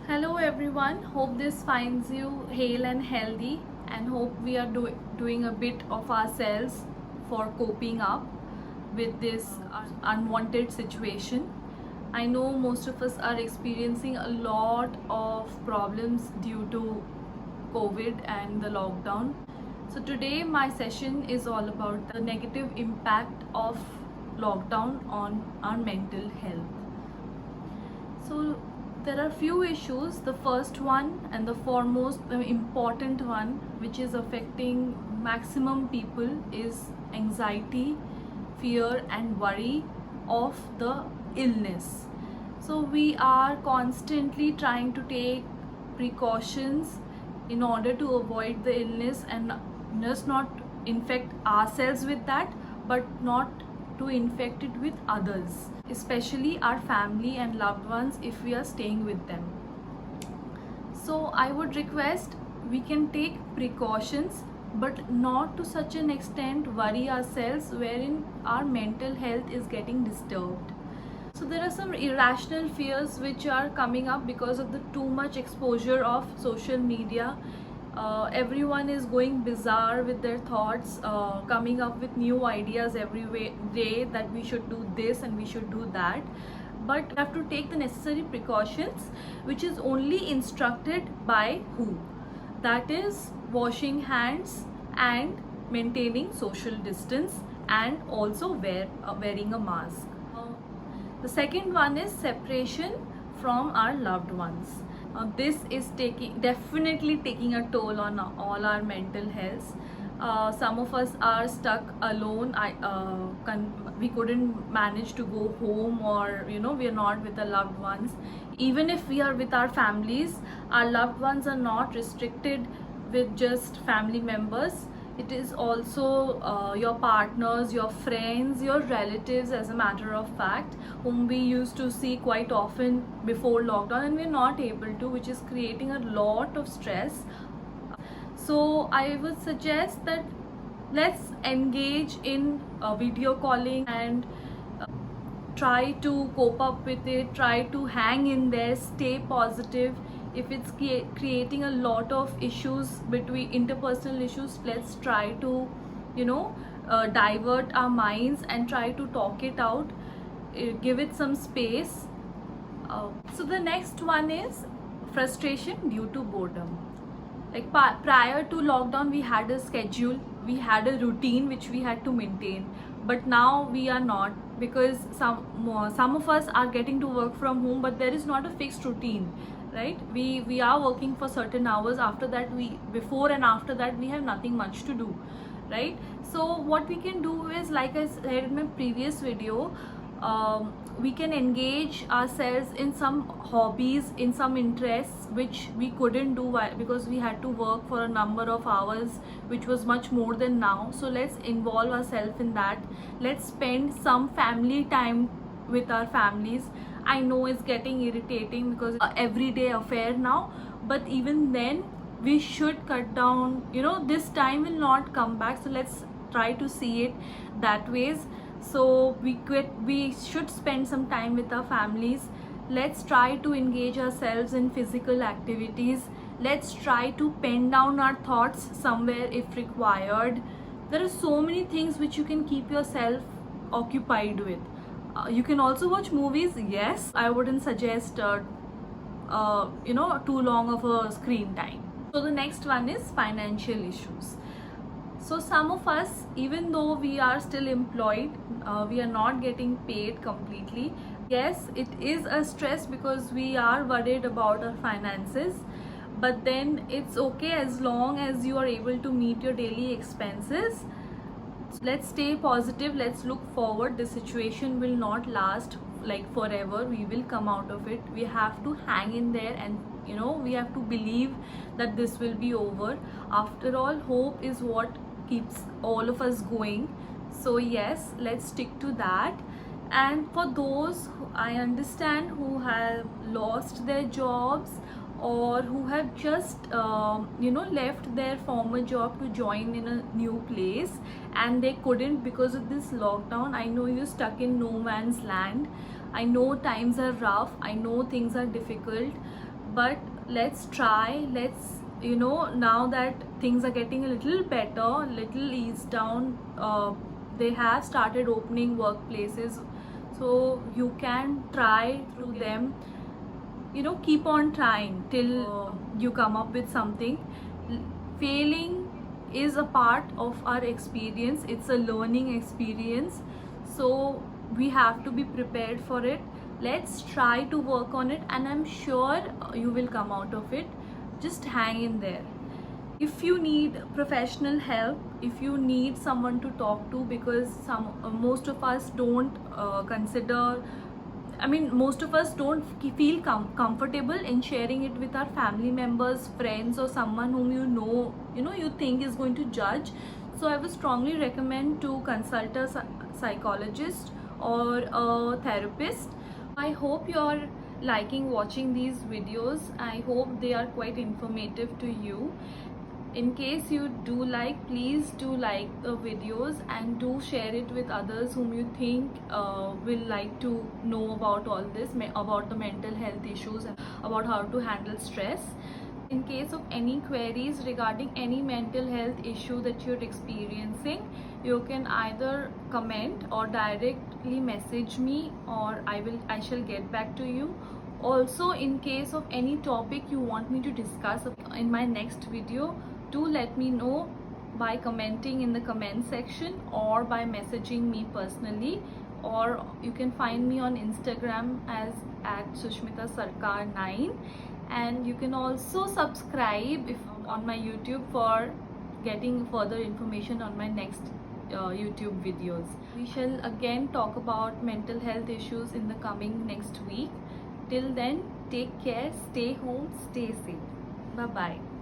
Hello everyone, hope this finds you hale and healthy and hope we are doing a bit of ourselves for coping up with this unwanted situation. I know most of us are experiencing a lot of problems due to COVID and the lockdown. So today my session is all about the negative impact of lockdown on our mental health. So there are few issues. The first one and the foremost, the important one, which is affecting maximum people, is anxiety, fear, and worry of the illness. So we are constantly trying to take precautions in order to avoid the illness and just not infect ourselves with that, but not to infect it with others, especially our family and loved ones if we are staying with them. So I would request we can take precautions but not to such an extent worry ourselves wherein our mental health is getting disturbed. So there are some irrational fears which are coming up because of the too much exposure of social media. Everyone is going bizarre with their thoughts, coming up with new ideas every day that we should do this and we should do that. But we have to take the necessary precautions, which is only instructed by WHO. That is washing hands and maintaining social distance and also wearing a mask. The second one is separation from our loved ones. This is definitely taking a toll on all our mental health. Some of us are stuck alone. We couldn't manage to go home, or we are not with the loved ones. Even if we are with our families, our loved ones are not restricted with just family members. It is also your partners, your friends, your relatives, as a matter of fact, whom we used to see quite often before lockdown and we're not able to, which is creating a lot of stress. So I would suggest that let's engage in video calling and try to cope up with it, try to hang in there, stay positive. If it's creating a lot of issues, between interpersonal issues, let's try to divert our minds and try to talk it out, give it some space. So the next one is frustration due to boredom. Like prior to lockdown, we had a schedule, we had a routine which we had to maintain, but now we are not, because some of us are getting to work from home, but there is not a fixed routine, right? We are working for certain hours. After that, before and after that, we have nothing much to do, right? So what we can do is, like I said in my previous video, we can engage ourselves in some hobbies, in some interests which we couldn't do because we had to work for a number of hours, which was much more than now. So let's involve ourselves in that. Let's spend some family time with our families. I know it's getting irritating because it's an everyday affair now, but even then we should cut down. This time will not come back, so let's try to see it that ways. So we should spend some time with our families. Let's try to engage ourselves in physical activities. Let's try to pen down our thoughts somewhere if required. There are so many things which you can keep yourself occupied with. You can also watch movies. Yes, I wouldn't suggest too long of a screen time. So the next one is financial issues. So some of us, even though we are still employed, we are not getting paid completely. Yes, it is a stress because we are worried about our finances, but then it's okay as long as you are able to meet your daily expenses. So let's stay positive. Let's look forward. The situation will not last like forever. We will come out of it. We have to hang in there, and we have to believe that this will be over. After all, hope is what keeps all of us going. So yes, let's stick to that. And for those who I understand who have lost their jobs, or who have just left their former job to join in a new place and they couldn't because of this lockdown, I know you're stuck in no man's land. I know times are rough, I know things are difficult, but let's try. Let's, you know, now that things are getting a little better, little eased down, they have started opening workplaces, so you can try through them. You know, keep on trying till you come up with something. Failing is a part of our experience, it's a learning experience, so we have to be prepared for it. Let's try to work on it, and I'm sure you will come out of it. Just hang in there. If you need professional help, if you need someone to talk to, because most of us don't consider, I mean, most of us don't feel comfortable in sharing it with our family members, friends, or someone whom you think is going to judge. So I would strongly recommend to consult a psychologist or a therapist. I hope you're liking watching these videos. I hope they are quite informative to you. In case you do like, please do like the videos and do share it with others whom you think will like to know about all this, about the mental health issues and about how to handle stress. In case of any queries regarding any mental health issue that you're experiencing, you can either comment or directly message me, or I shall get back to you. Also, in case of any topic you want me to discuss in my next video, do let me know by commenting in the comment section or by messaging me personally, or you can find me on Instagram as @SushmitaSarkar9, and you can also subscribe on my YouTube for getting further information on my next YouTube videos. We shall again talk about mental health issues in the coming next week. Till then, take care, stay home, stay safe. Bye bye.